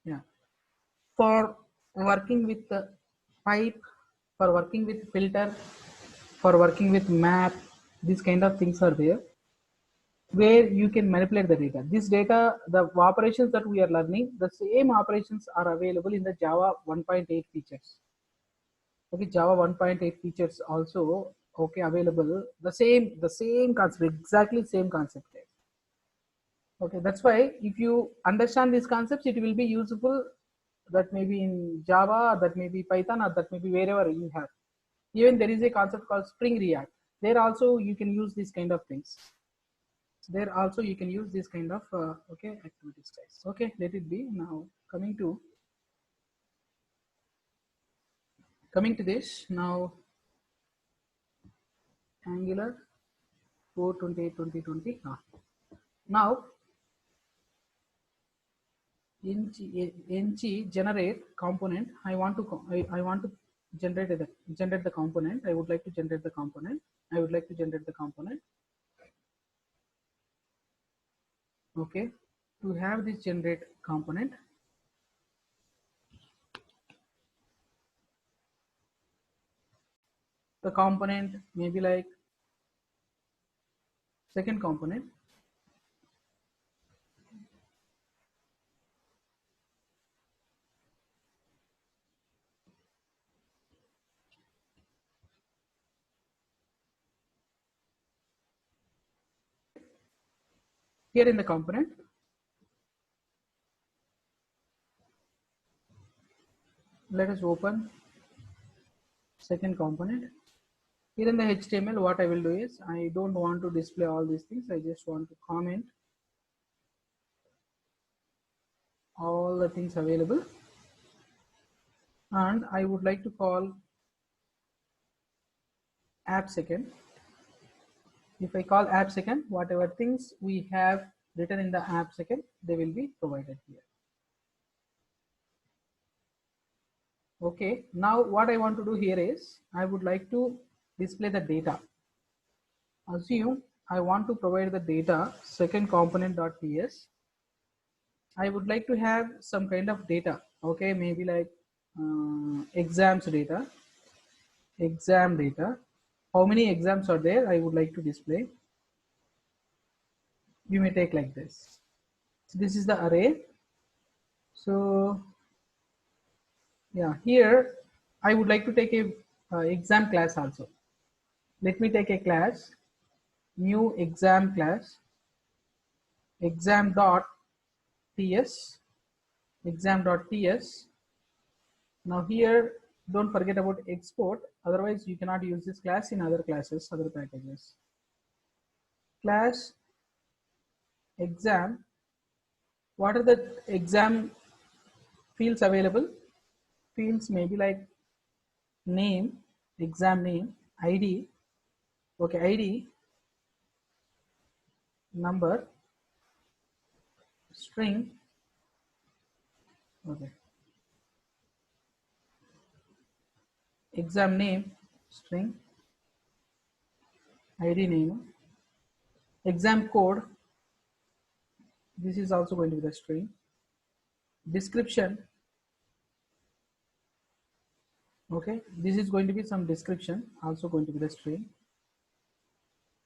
Yeah, for working with the pipe, for working with filter, for working with map, these kind of things are there where you can manipulate the data. This data, the operations that we are learning, the same operations are available in the Java 1.8 features. Okay, Java 1.8 features also okay available. The same concept, exactly same concept. Okay, that's why if you understand these concepts, it will be useful. That may be in Java, that may be Python, or that may be wherever you have. Even there is a concept called Spring React. There also you can use these kind of things. There also you can use this kind of okay activities types. Okay, let it be. Now coming to this now, Angular 428 2020. Now ng generate component. I want to generate the component. I would like to generate the component. Okay, to have this generate component, the component may be like second component. Here in the component, let us open second component. Here in the HTML, what I will do is, I don't want to display all these things. I just want to comment all the things available, and I would like to call app second. If I call app second, whatever things we have written in the app second, they will be provided here. Okay, now what I want to do here is, I would like to display the data. Assume I want to provide the data second component.ps. I would like to have some kind of data. Okay, maybe like exams data, exam data. How many exams are there? I would like to display. You may take like this. So this is the array. So yeah, here I would like to take a exam class also. Let me take a class, new exam class, exam.ts, exam.ts. Now here, don't forget about export. Otherwise, you cannot use this class in other classes, other packages. Class exam. What are the exam fields available? Fields may be like name, exam name, ID. Okay, ID, number, string. Okay, exam name, string, ID name, exam code. This is also going to be the string. Description. Okay, this is going to be some description, also going to be the string.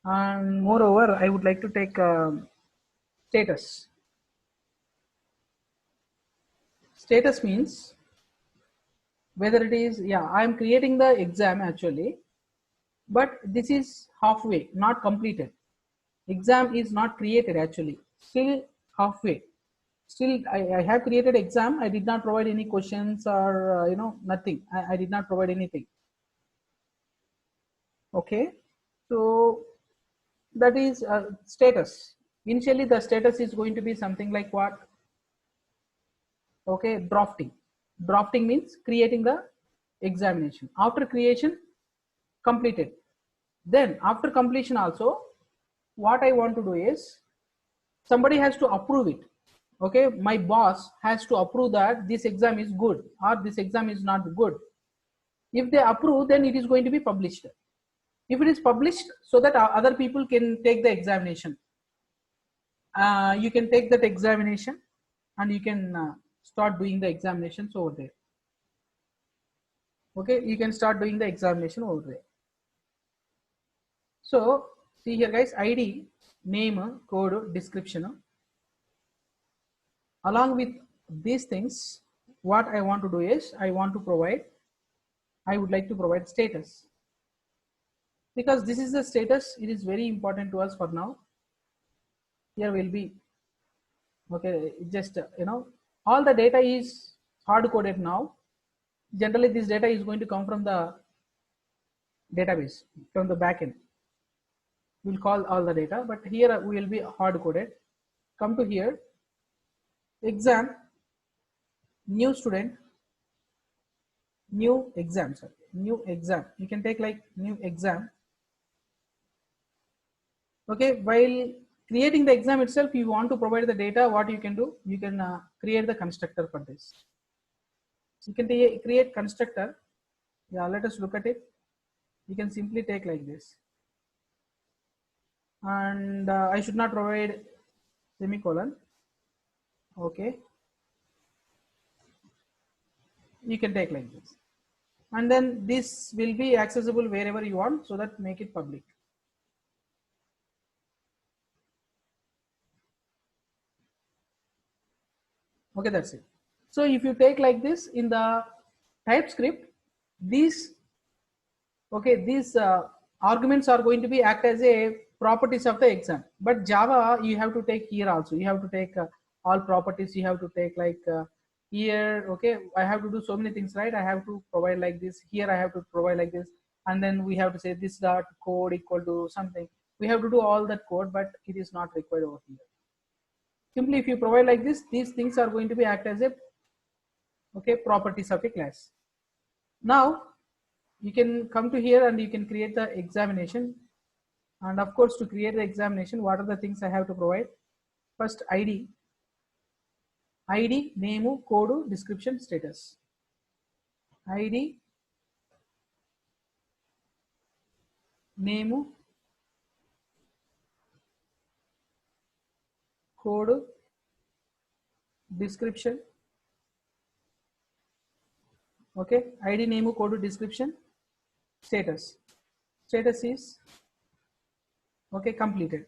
And moreover, I would like to take status. Status means whether it is, yeah, I am creating the exam actually, but this is halfway, not completed. Exam is not created actually, still halfway. Still, I have created exam. I did not provide any questions or nothing. I did not provide anything. Okay, so that is status. Initially, the status is going to be something like what? Okay, drafting. Drafting means creating the examination. After creation, completed. Then after completion also, what I want to do is, somebody has to approve it. Okay, my boss has to approve that this exam is good or this exam is not good. If they approve, then it is going to be published. If it is published, so that other people can take the examination, you can take that examination and you can start doing the examinations over there. Okay, you can start doing the examination over there. So see here guys, ID, name, code, description. Along with these things, what I want to do is I would like to provide status, because this is the status. It is very important to us for now. Here will be, okay, just all the data is hard coded now. Generally this data is going to come from the database, from the backend. We'll call all the data, but here we will be hard coded. Come to here, exam, new student, new exam, sorry, new exam. You can take like new exam. Okay, while creating the exam itself, you want to provide the data. What you can do, you can create the constructor for this. You can create constructor. Yeah, let us look at it. You can simply take like this, and I should not provide semicolon. Okay, you can take like this, and then this will be accessible wherever you want, so that make it public. Okay, that's it. So if you take like this in the TypeScript, these arguments are going to be act as a properties of the exam. But Java, you have to take here also. You have to take all properties. You have to take like here. Okay, I have to do so many things, right? I have to provide like this. Here I have to provide like this, and then we have to say this dot code equal to something. We have to do all that code, but it is not required over here. Simply, if you provide like this, these things are going to be act as a properties of a class. Now you can come to here and you can create the examination. And of course, to create the examination, what are the things I have to provide? First, ID, name, code, description, status. ID, name, code, description. Okay, ID, name, code, description, status. Status is okay, completed.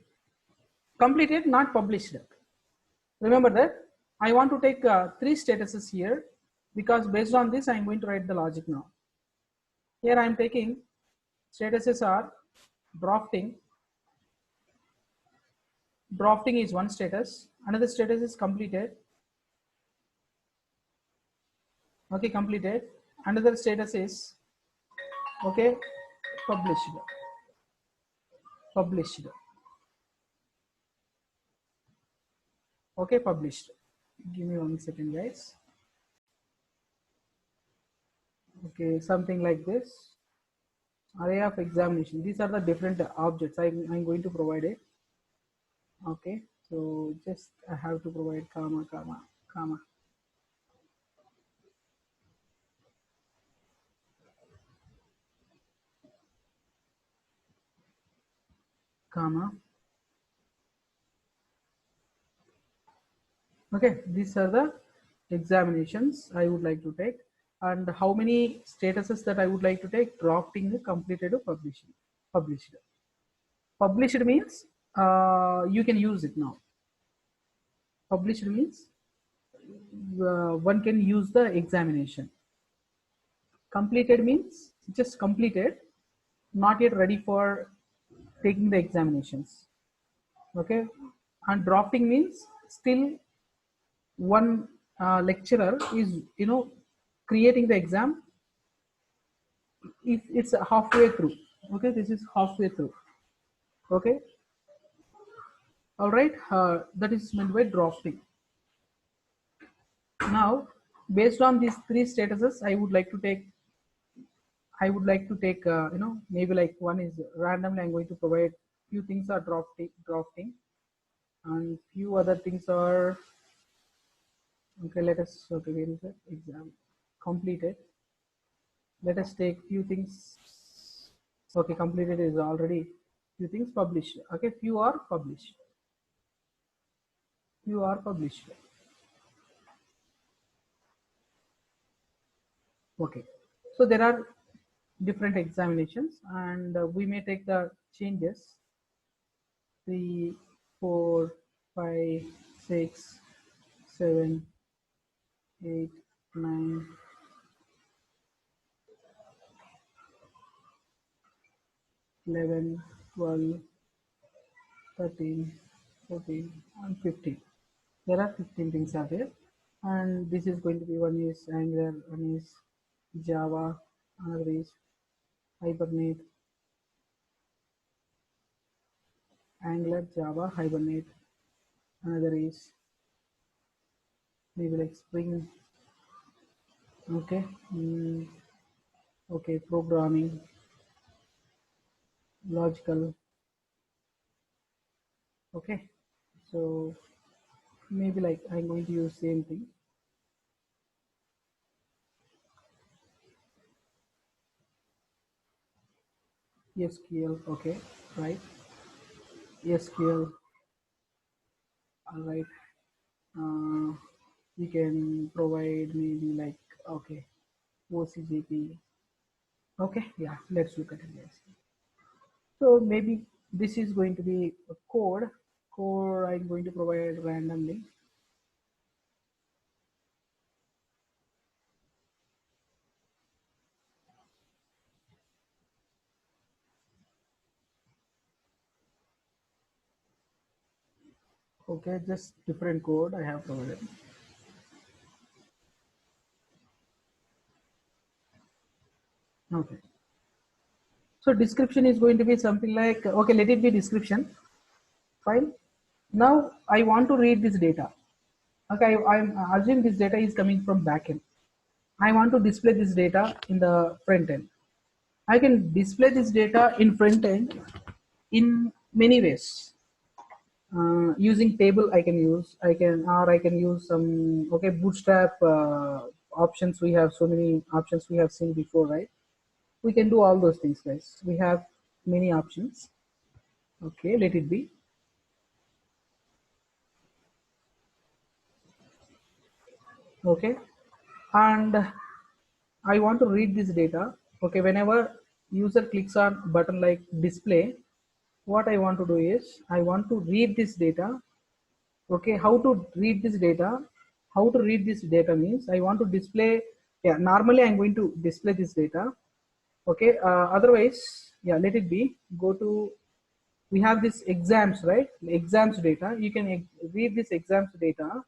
Completed, not published. Remember that I want to take 3 statuses here, because based on this I am going to write the logic now. Here I am taking statuses are drafting. Drafting is one status. Another status is completed. Okay, completed. Another status is okay, published. Published. Okay, published. Give me 1 second, guys. Okay, something like this. Array of examination. These are the different objects I'm going to provide it. Okay, so just I have to provide comma, comma, comma. Comma. Okay, these are the examinations I would like to take, and how many statuses that I would like to take: drafting, completed, published. Published. Published means you can use it now. Published means one can use the examination. Completed means just completed, not yet ready for taking the examinations. Okay, and drafting means still one lecturer is creating the exam. If it's halfway through, okay, this is halfway through. Okay, all right, that is meant by drafting. Now based on these 3 statuses, I would like to take maybe like one is randomly I'm going to provide few things are drafting, and few other things are okay. Let us, okay, where is it? Exam completed. Let us take few things. Okay, completed is already few things published. Okay, few are published. Few are published. Okay, so there are different examinations, and we may take the changes 3, 4, 5, 6, 7, 8, 9, 11, 12, 13, 14, and 15. There are 15 things are there, and this is going to be, one is Angular, one is Java, another is Hibernate, Angular, Java, Hibernate, another is maybe like Spring. Okay, okay, programming, logical. Okay, so maybe like I'm going to use same thing. SQL. Okay, right. SQL. All right. Uh, you can provide maybe like, okay, OCGP. Okay, yeah, let's look at it. Yes. So maybe this is going to be a code. Code I'm going to provide randomly. Okay, just different code I have provided. Okay. So description is going to be something like, okay, let it be description. Fine. Now I want to read this data. Okay, I'm assuming this data is coming from backend. I want to display this data in the front end. I can display this data in front end in many ways. Using table I can use, I can use some, okay, bootstrap options. We have so many options we have seen before, right? We can do all those things, guys. We have many options. Okay, let it be. Okay, and I want to read this data. Okay, whenever user clicks on button like display, what I want to do is I want to read this data. Okay, how to read this data? How to read this data means I want to display. Yeah, normally I'm going to display this data. Okay, otherwise, yeah, let it be. Go to, we have this exams, right? Exams data. You can read this exams data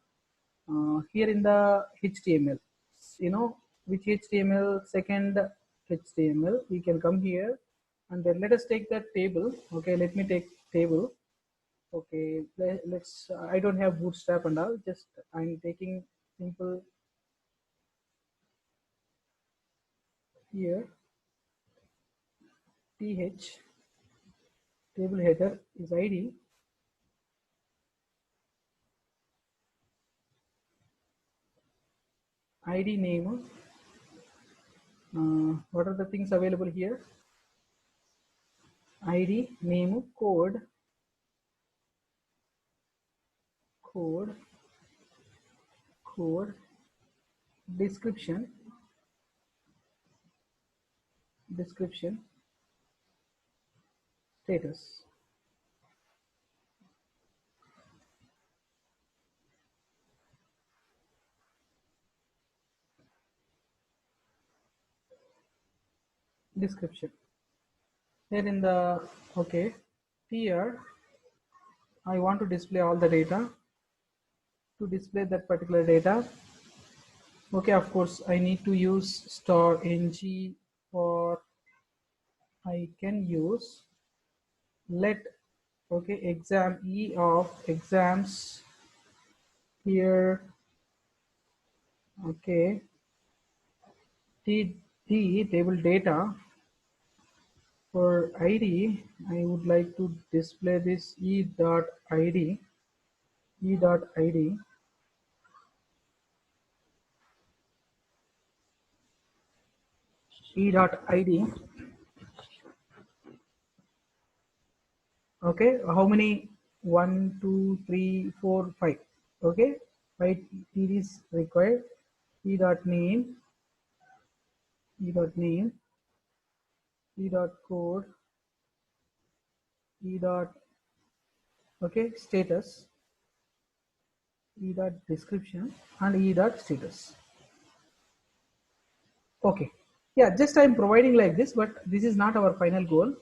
here in the HTML. You know which HTML, second HTML. We can come here and then let us take that table. Okay, let me take table. Okay, let's. I don't have bootstrap and all. Just I'm taking simple here. Th table header is ID. ID name. What are the things available here? ID name, code, code, code, description, description, status. Description. Here in the, okay, here I want to display all the data. To display that particular data, okay, of course I need to use star ng, or I can use let, okay, exam e of exams here. Okay, t table data. For ID, I would like to display this e dot id, e dot id, e dot id. Okay, how many? 1 2 3 4 5. Okay, 5 it is required. E dot name, e dot name, e dot code, e dot okay status, e dot description, and e dot status. Okay, yeah, just I'm providing like this, but this is not our final goal.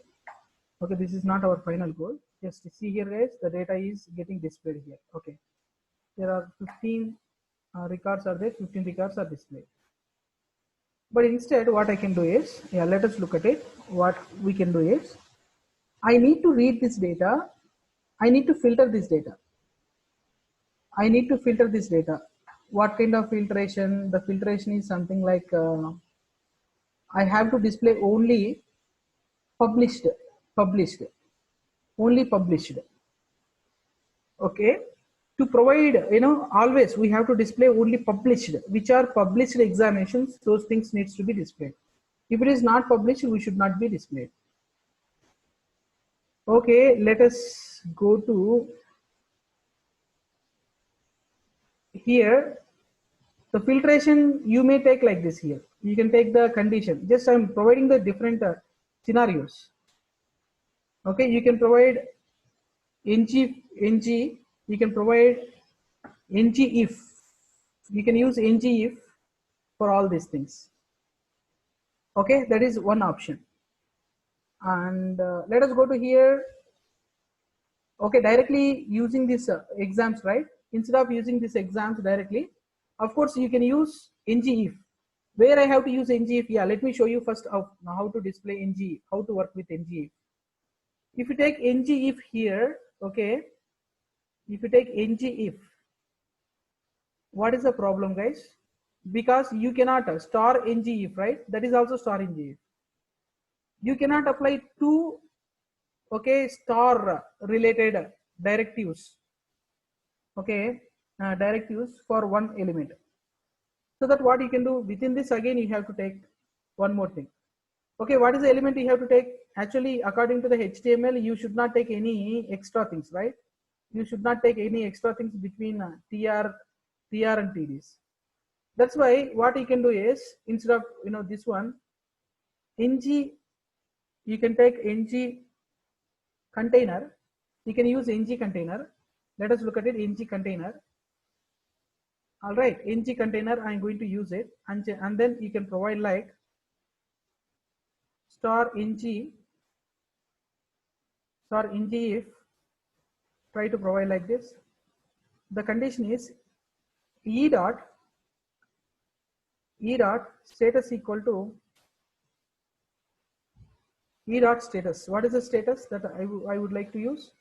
Okay, this is not our final goal. Just see here guys, the data is getting displayed here. Okay, there are 15 records are there, 15 records are displayed. But instead what I can do is, yeah, let us look at it. What we can do is, I need to read this data, I need to filter this data. I need to filter this data. What kind of filtration? The filtration is something like I have to display only published, published, only published. Okay, to provide, always we have to display only published, which are published examinations. Those things needs to be displayed. If it is not published, we should not be displayed. Okay, let us go to here. The filtration you may take like this. Here you can take the condition. Just I'm providing the different scenarios. Okay, you can provide ng, you can provide ng if, you can use ng if for all these things. Okay, that is one option. And let us go to here. Okay, directly using these exams, right? Instead of using these exams directly, of course you can use ng if. Where I have to use ng if? Yeah, let me show you first how to display ng if, how to work with ng if. If you take ng if here, okay, if you take ng if, what is the problem guys? Because you cannot star ng if, right? That is also star ng if. You cannot apply two, okay, star related directives, okay, directives for one element. So that what you can do within this, again you have to take one more thing. Okay, what is the element you have to take? Actually, according to the HTML, you should not take any extra things, right? You should not take any extra things between TR and TDs. That's why what you can do is, instead of this one, ng, you can take ng container. You can use ng container. Let us look at it. Ng container. All right, ng container. I'm going to use it, and then you can provide like star ng if. Try to provide like this. The condition is e dot status equal to e dot status. What is the status that I would like to use?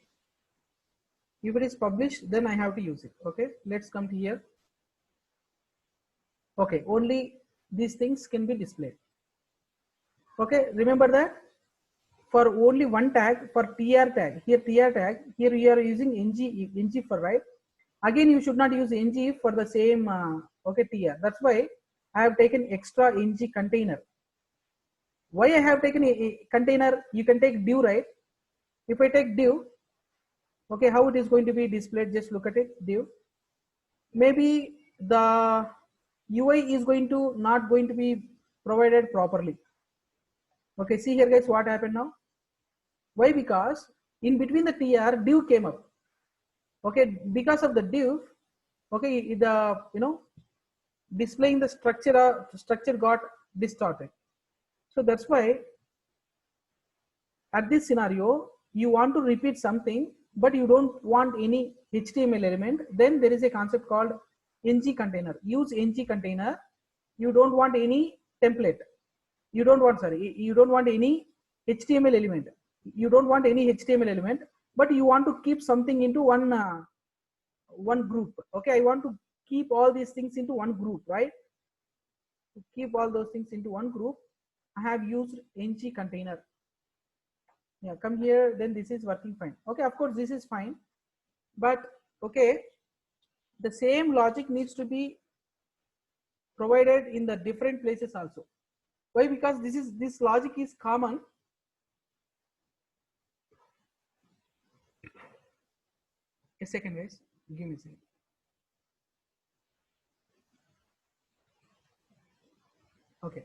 If it is published, then I have to use it. Okay, let's come to here. Okay, only these things can be displayed. Okay, remember that for only one tag, for tr tag, here tr tag, here we are using ng for, right? Again, you should not use ng for the same okay tr. That's why I have taken extra ng container. Why I have taken a container? You can take div, right? If I take div, okay, how it is going to be displayed? Just look at it, div. Maybe the UI is not going to be provided properly. Okay, see here guys, what happened now? Why? Because in between the tr, div came up. Okay, because of the div, okay, the displaying the structure got distorted. So that's why at this scenario you want to repeat something, but you don't want any HTML element. Then there is a concept called ng container. Use ng container. You don't want any template. You don't want any HTML element. You don't want any HTML element, but you want to keep something into one group. Okay, I want to keep all these things into one group, right? To keep all those things into one group, I have used ng container. Yeah, come here, then this is working fine. Okay, of course this is fine, but okay, the same logic needs to be provided in the different places also. Why? Because this logic is common. A second guys, give me a second. Okay,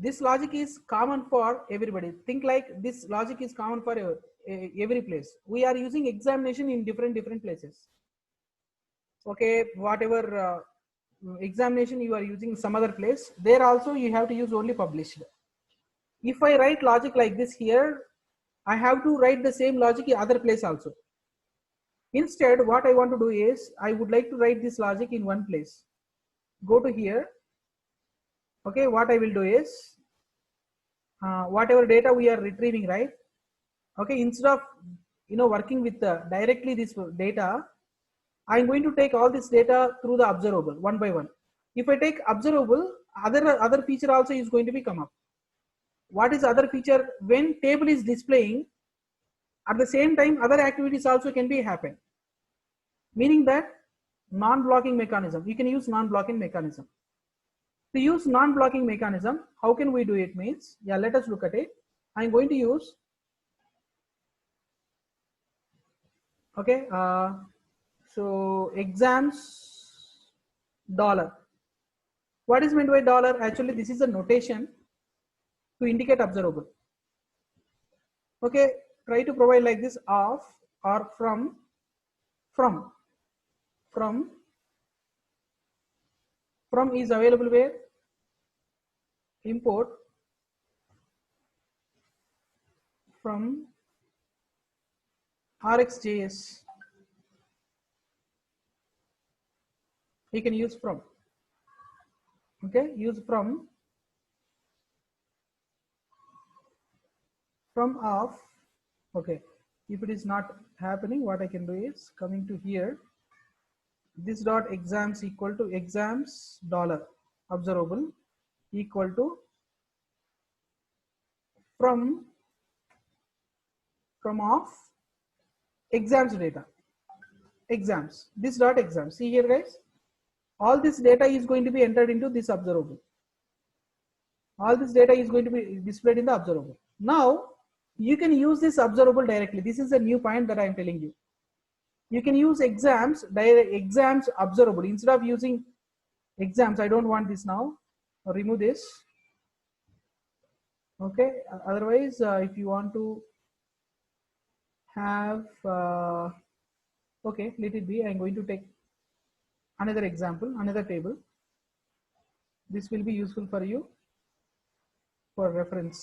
this logic is common for everybody. Think like this logic is common for every place. We are using examination in different places. Okay, whatever examination you are using some other place, there also you have to use only published. If I write logic like this here, I have to write the same logic in other place also. Instead, what I want to do is, I would like to write this logic in one place. Go to here. Okay, what I will do is, whatever data we are retrieving, right? Okay, instead of working with directly this data, I'm going to take all this data through the observable one by one. If I take observable, other feature also is going to be come up. What is other feature? When table is displaying, at the same time other activities also can be happen. Meaning that non-blocking mechanism, you can use non-blocking mechanism. To use non-blocking mechanism, how can we do it? Means, yeah, let us look at it. I'm going to use, okay, so exams dollar. What is meant by dollar? Actually, this is a notation to indicate observable. Okay, try to provide like this: of or from is available where? Import from RxJS. You can use from. Okay, use from of. Okay, if it is not happening, what I can do is coming to here. This dot exams equal to exams dollar observable equal to from of exams data. Exams. This dot exams. See here, guys. All this data is going to be entered into this observable. All this data is going to be displayed in the observable. Now you can use this observable directly. This is a new point that I am telling you. You can use exams observable instead of using exams. I don't want this now. I'll remove this. Okay. Otherwise, if you want to have, okay, let it be. I'm going to take another example, another table. This will be useful for you for reference.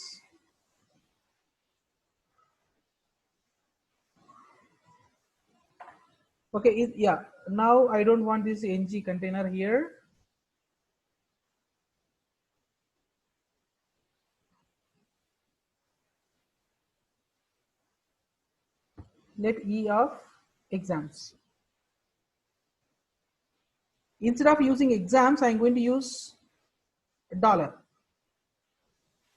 Okay, yeah, now I don't want this ng container here. Let E of exams. Instead of using exams, I'm going to use dollar.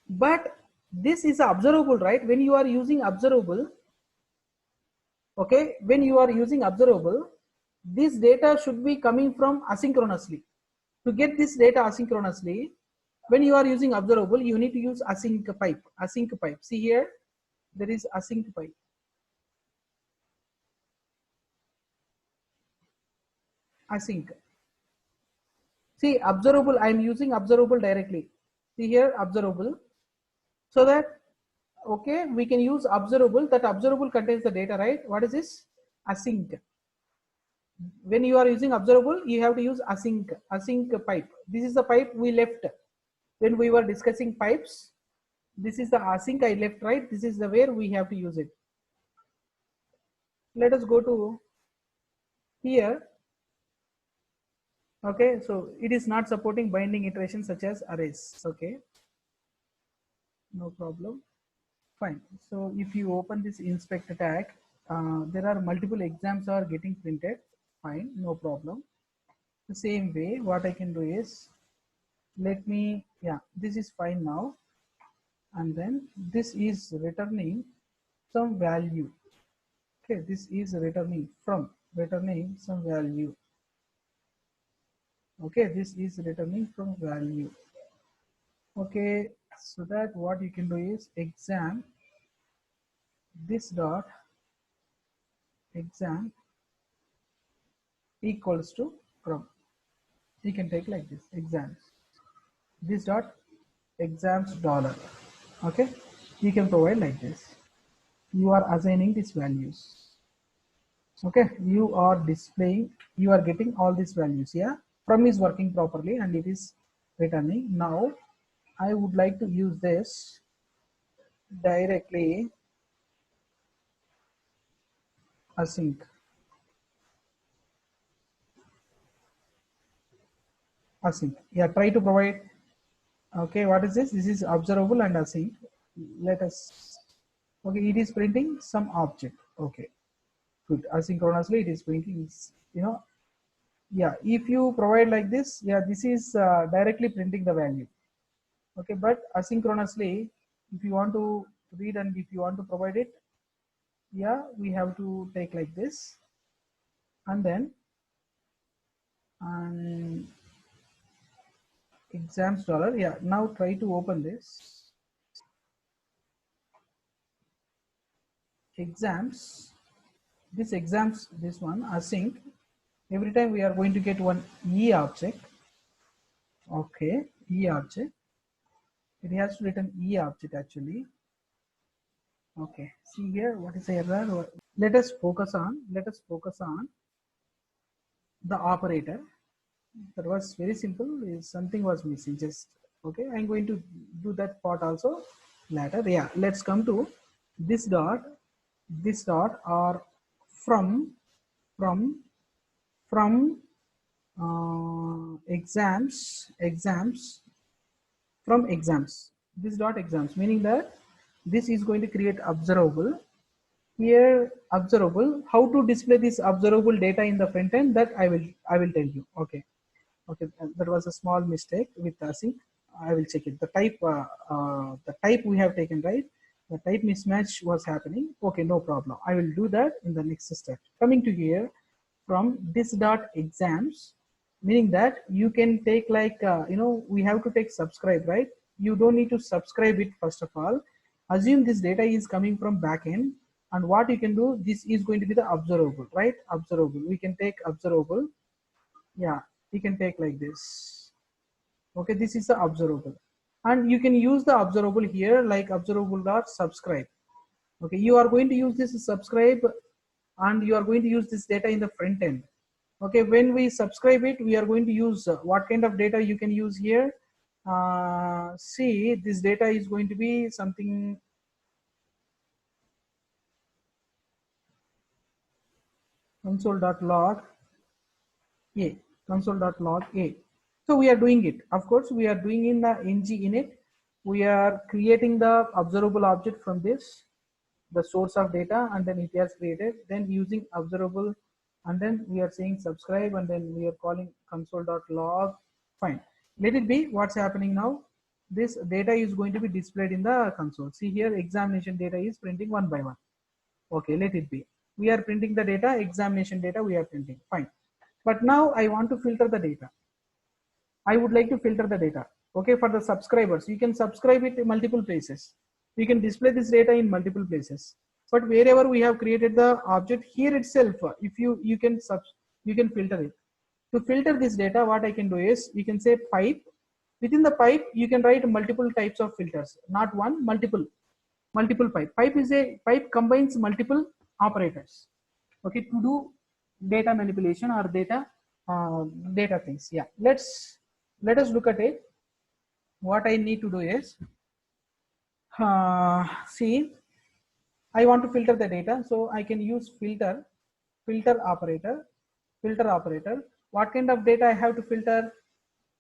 But this is observable, right? When you are using observable, okay, when you are using observable, this data should be coming from asynchronously. To get this data asynchronously, when you are using observable, you need to use async pipe. Async pipe. See here, there is async pipe. Async. See, observable, I am using observable directly. See here, observable. So that, okay, we can use observable. That observable contains the data, right? What is this? Async. When you are using observable, you have to use async pipe. This is the pipe we left when we were discussing pipes. This is the async I left, right? This is the where we have to use it. Let us go to here. Okay, so it is not supporting binding iterations such as arrays. Okay, no problem. Fine. So if you open this inspect tag, there are multiple exams are getting printed. Fine, no problem. The same way, what I can do is, let me, yeah, this is fine now. And then this is returning some value. Okay, this is returning some value. Okay, this is returning from value. Okay, so that what you can do is exam this dot exam equals to from. You can take like this exams this dot exams dollar. Okay, you can provide like this. You are assigning these values. Okay, you are displaying, you are getting all these values. Yeah, from is working properly and it is returning. Now I would like to use this directly async. Async, yeah, try to provide. Okay, what is this? This is observable and async. Let us, okay, it is printing some object. Okay, good. Asynchronously it is printing, you know. Yeah, if you provide like this, yeah, this is directly printing the value. Okay, but asynchronously, if you want to read and if you want to provide it, yeah, we have to take like this. And then exams dollar. Yeah, now try to open this exams, this exams, this one async. Every time we are going to get one e object. Okay, e object, it has to return e object actually. Okay, see here what is the error. Let us focus on the operator. That was very simple. Something was missing, just okay. I'm going to do that part also later. Yeah, let's come to this dot, or from from from exams from exams, this dot exams, meaning that this is going to create observable. Here observable, how to display this observable data in the front end, that I will tell you. Okay, okay, that was a small mistake with async. I will check it. The type we have taken, right? The type mismatch was happening. Okay, no problem. I will do that in the next step. Coming to here, from this dot exams, meaning that you can take like we have to take subscribe, right? You don't need to subscribe it first of all. Assume this data is coming from backend, and what you can do, this is going to be the observable, right? Observable, we can take observable. Yeah, you can take like this. Okay, this is the observable, and you can use the observable here like observable dot subscribe. Okay, you are going to use this subscribe, and you are going to use this data in the front end. Okay, when we subscribe it, we are going to use what kind of data you can use here. See, this data is going to be something console.log a, console.log a. So we are doing it. Of course, we are doing in the ng init. We are creating the observable object from this, the source of data, and then it has created. Then using observable, and then we are saying subscribe, and then we are calling console.log. Fine. Let it be. What's happening now? This data is going to be displayed in the console. See here, examination data is printing one by one. Okay, let it be. We are printing the data, examination data we are printing. Fine. But now I want to filter the data. I would like to filter the data. Okay, for the subscribers, you can subscribe it in multiple places. We can display this data in multiple places. But wherever we have created the object here itself, if you can filter it. To filter this data, what I can do is, you can say pipe. Within the pipe, you can write multiple types of filters, not one, multiple pipe. Pipe combines multiple operators. Okay, to do data manipulation or data things. Yeah, let us look at it. What I need to do is, see, I want to filter the data, so I can use filter operator. What kind of data I have to filter?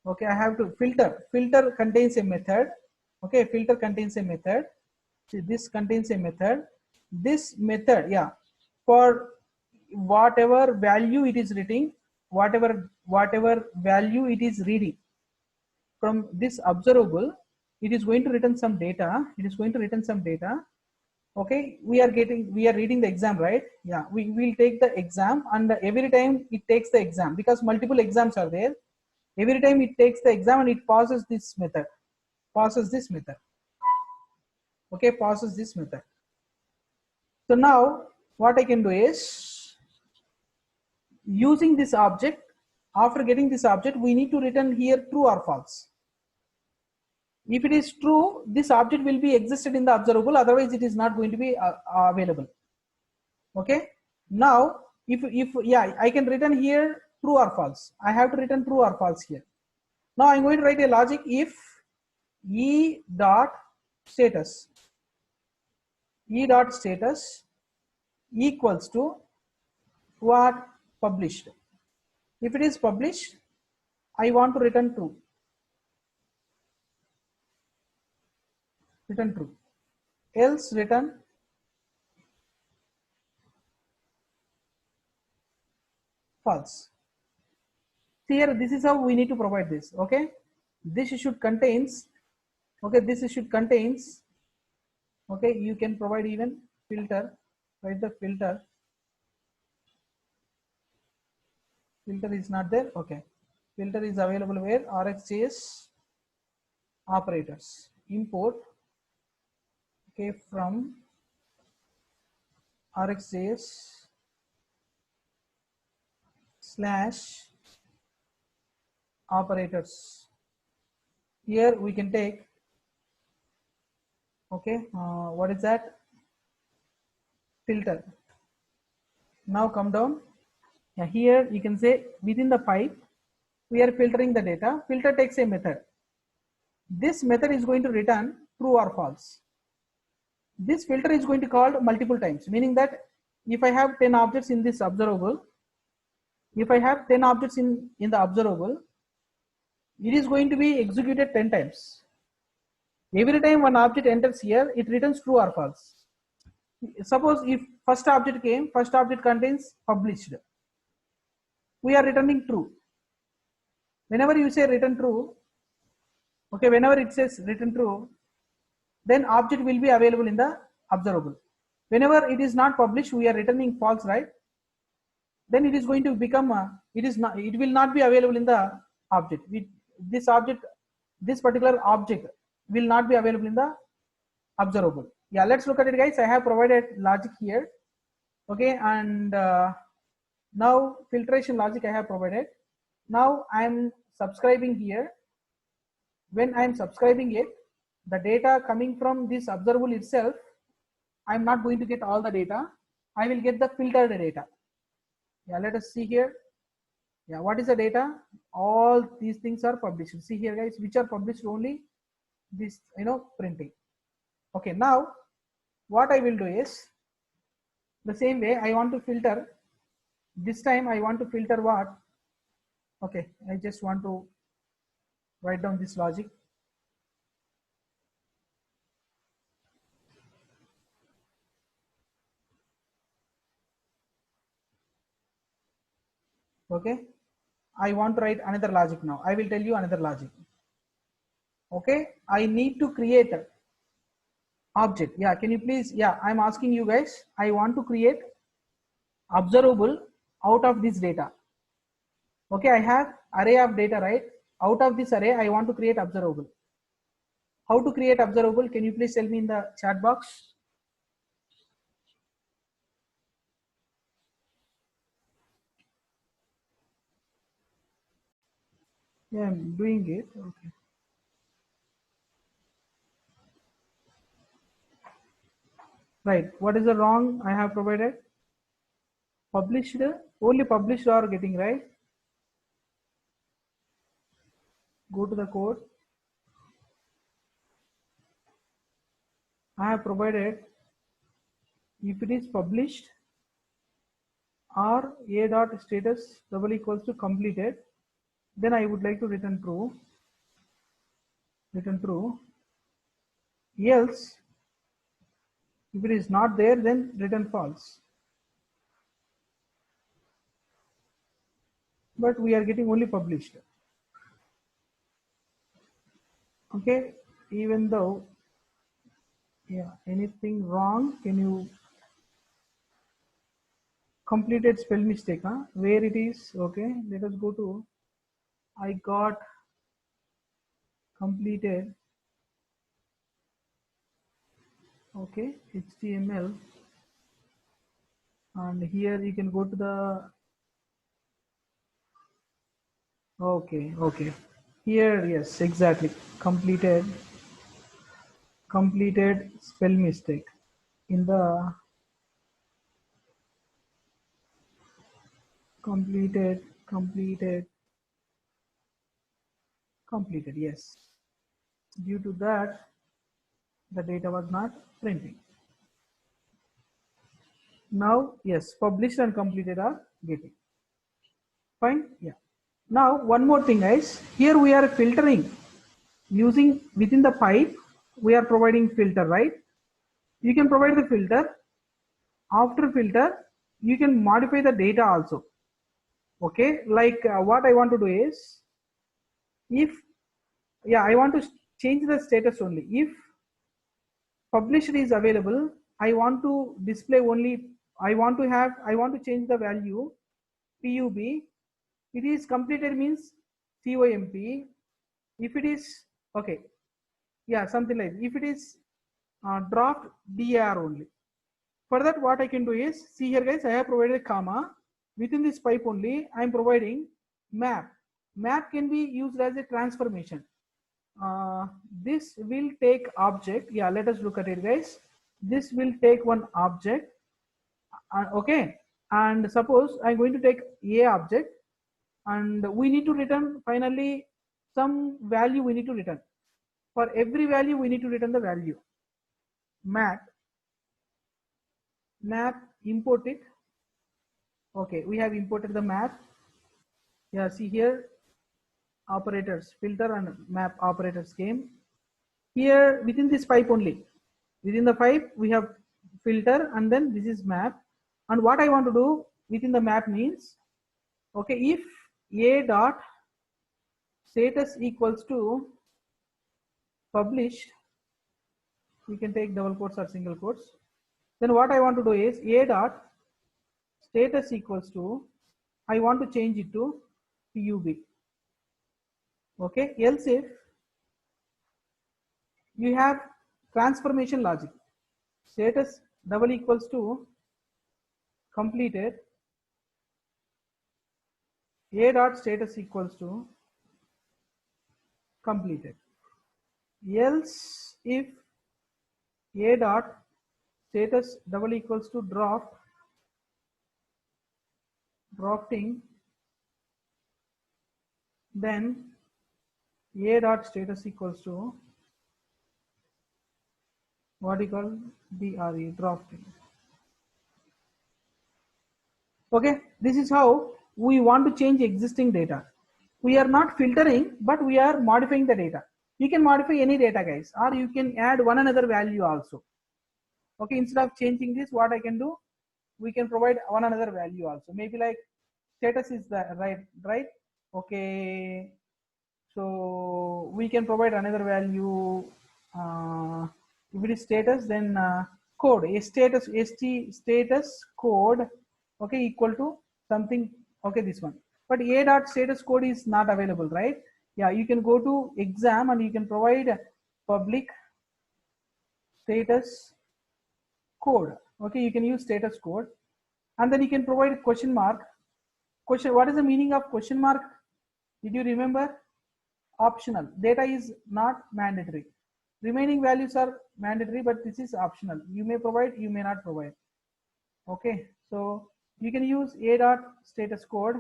Okay, I have to filter contains a method. Okay, filter contains a method. See, this contains a method. This method, yeah, for whatever value it is reading, whatever value it is reading from this observable, it is going to return some data. Okay, we are reading the exam, right? Yeah, we will take the exam, and every time it takes the exam, because multiple exams are there. Every time it takes the exam and it passes this method. Okay, passes this method. So now what I can do is, using this object, after getting this object, we need to return here true or false. If it is true, this object will be existed in the observable, otherwise it is not going to be available. Okay, now if yeah, I can return here true or false. I have to return true or false here. Now I'm going to write a logic if e dot status equals to what? Published. If it is published, I want to return true. Return true. Else return false. Here, this is how we need to provide this. Okay, this should contains. Okay, this should contains. Okay, you can provide even filter. Write the filter. Filter is not there. Okay, filter is available where? RxJS operators. Import. Okay, from RxJS / operators. Here we can take, okay, what is that? Filter. Now come down. Yeah, here you can say within the pipe we are filtering the data. Filter takes a method. This method is going to return true or false. This filter is going to call multiple times, meaning that if I have 10 objects in this observable, if I have 10 objects in the observable, it is going to be executed 10 times. Every time one object enters here, it returns true or false. Suppose if first object came, first object contains published. We are returning true. Whenever you say return true, okay, whenever it says return true, then object will be available in the observable. Whenever it is not published, we are returning false, right? Then it is going to become it will not be available in the object. This particular object will not be available in the observable. Yeah, let's look at it, guys. I have provided logic here. Okay, and now filtration logic I have provided. Now I am subscribing here. When I am subscribing it, the data coming from this observable itself, I am not going to get all the data. I will get the filtered data. Yeah, let us see here. Yeah, what is the data? All these things are published. See here, guys, which are published only this, printing. Okay, now what I will do is the same way I want to filter. This time I want to filter what? Okay, I just want to write down this logic. Okay, I want to write another logic now. I will tell you another logic. Okay, I need to create a object. Yeah, can you please? Yeah, I'm asking you guys. I want to create observable out of this data. Okay, I have array of data, right? Out of this array, I want to create observable. How to create observable? Can you please tell me in the chat box? Yeah, I'm doing it. Okay. Right. What is the wrong I have provided? Published, only published are getting, right? Go to the code. I have provided if it is published or a dot status double equals to completed, then I would like to return true. Return true. Else, if it is not there, then return false. But we are getting only published. Okay, even though, yeah, anything wrong? Can you completed spell mistake? Huh? Where it is? Okay, let us go to. I got completed. Okay, HTML, and here you can go to the. Okay, here, yes, exactly, completed. completed spell mistake in the completed, yes. Due to that, the data was not printing. Now, yes, published and completed are getting. Fine, yeah. Now, one more thing, guys. Here we are filtering using within the pipe. We are providing filter, right? You can provide the filter. After filter, you can modify the data also. Okay, like what I want to do is, if I want to change the status only. If published is available, I want to display only. I want to change the value pub. It is completed means comp. If it is okay, yeah, something like if it is draft dir only. For that, what I can do is, see here, guys, I have provided a comma. Within this pipe only, I am providing map. Map can be used as a transformation. This will take object. Yeah, let us look at it, guys. This will take one object. Okay, and suppose I'm going to take a object, and we need to return finally some value. We need to return for every value. We need to return the value. Map import it. Okay, we have imported the map. Yeah, see here, operators, filter and map operators came here within this pipe only. Within the pipe we have filter, and then this is map. And what I want to do within the map means, okay, if a dot status equals to published, we can take double quotes or single quotes. Then what I want to do is a dot status equals to, I want to change it to pub. Okay, else if you have transformation logic, status double equals to completed, a dot status equals to completed. Else if a dot status double equals to drafting, then a dot status equals to what you call DRE, drafting. Okay, this is how we want to change existing data. We are not filtering, but we are modifying the data. You can modify any data, guys, or you can add one another value also. Okay, instead of changing this, what I can do, we can provide one another value also. Maybe like status is the right. Okay, so we can provide another value. If it is status, then code a status status code, okay, equal to something. Okay, this one. But a dot status code is not available, right? Yeah, you can go to exam and you can provide public status code. Okay, you can use status code, and then you can provide question mark. Question. What is the meaning of question mark? Did you remember? Optional. Data is not mandatory. Remaining values are mandatory, but this is optional. You may provide, you may not provide. Okay, so you can use a dot status code.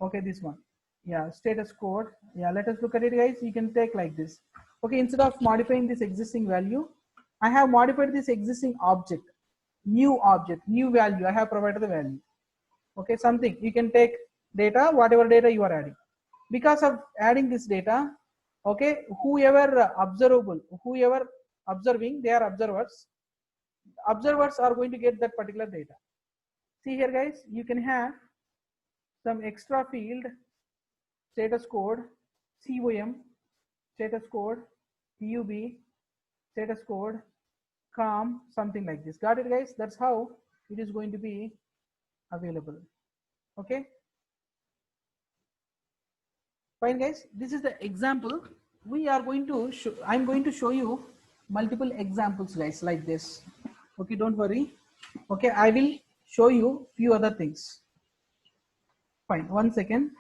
Okay, this one. Yeah, status code. Yeah, let us look at it, guys. You can take like this. Okay, instead of modifying this existing value, I have modified this existing object, new value. I have provided the value. Okay, something you can take data, whatever data you are adding. Because of adding this data, okay, whoever observing, they are observers. Observers are going to get that particular data. See here, guys, you can have some extra field, status code, COM, status code, PUB, status code, COM, something like this. Got it, guys? That's how it is going to be available. Okay. Fine, guys. This is the example. We are going to show, I'm going to show you multiple examples, guys, like this. Okay, don't worry. Okay, I will show you few other things. Fine, 1 second.